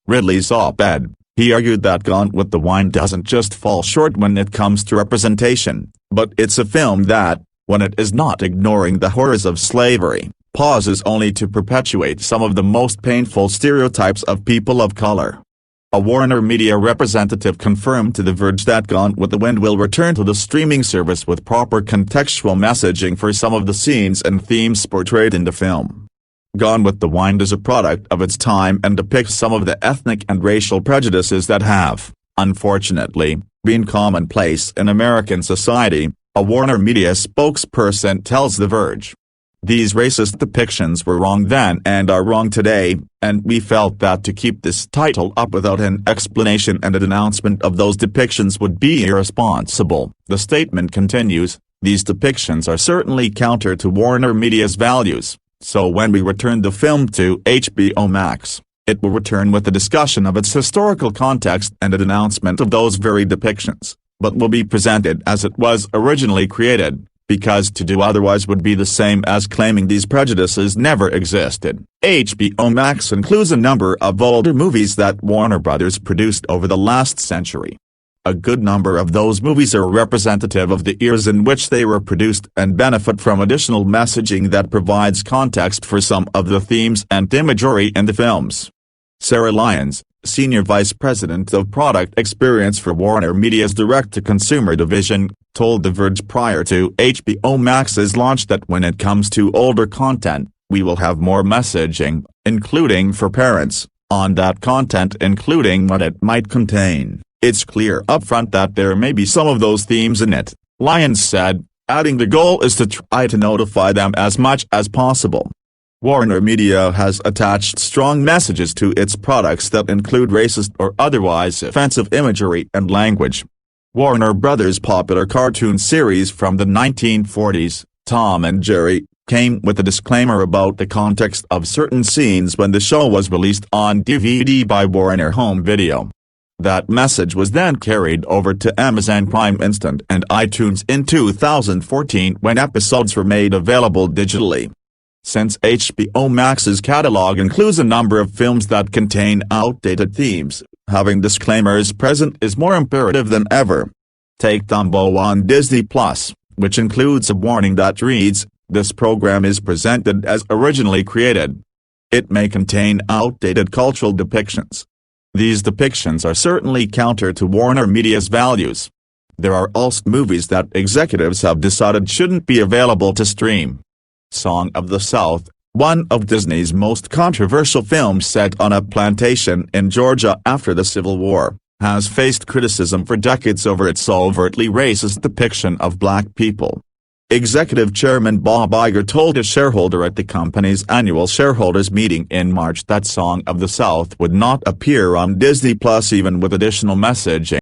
Ridley's op-ed, he argued that Gone with the Wind doesn't just fall short when it comes to representation, but it's a film that, when it is not ignoring the horrors of slavery, pauses only to perpetuate some of the most painful stereotypes of people of color. A Warner Media representative confirmed to The Verge that Gone with the Wind will return to the streaming service with proper contextual messaging for some of the scenes and themes portrayed in the film. Gone with the Wind is a product of its time and depicts some of the ethnic and racial prejudices that have, unfortunately, been commonplace in American society, a Warner Media spokesperson tells The Verge. These racist depictions were wrong then and are wrong today, and we felt that to keep this title up without an explanation and an announcement of those depictions would be irresponsible. The statement continues, these depictions are certainly counter to Warner Media's values, so when we return the film to HBO Max, it will return with a discussion of its historical context and an announcement of those very depictions, but will be presented as it was originally created, because to do otherwise would be the same as claiming these prejudices never existed. HBO Max includes a number of older movies that Warner Brothers produced over the last century. A good number of those movies are representative of the eras in which they were produced and benefit from additional messaging that provides context for some of the themes and imagery in the films. Sarah Lyons, Senior Vice President of Product Experience for Warner Media's direct-to-consumer division, told The Verge prior to HBO Max's launch that when it comes to older content, we will have more messaging, including for parents, on that content including what it might contain. It's clear upfront that there may be some of those themes in it, Lyons said, adding the goal is to try to notify them as much as possible. Warner Media has attached strong messages to its products that include racist or otherwise offensive imagery and language. Warner Brothers' popular cartoon series from the 1940s, Tom and Jerry, came with a disclaimer about the context of certain scenes when the show was released on DVD by Warner Home Video. That message was then carried over to Amazon Prime Instant and iTunes in 2014 when episodes were made available digitally. Since HBO Max's catalog includes a number of films that contain outdated themes, having disclaimers present is more imperative than ever. Take Dumbo on Disney+, which includes a warning that reads, "This program is presented as originally created. It may contain outdated cultural depictions. These depictions are certainly counter to Warner Media's values." There are also movies that executives have decided shouldn't be available to stream. Song of the South, one of Disney's most controversial films set on a plantation in Georgia after the Civil War, has faced criticism for decades over its overtly racist depiction of black people. Executive Chairman Bob Iger told a shareholder at the company's annual shareholders meeting in March that Song of the South would not appear on Disney Plus even with additional messaging.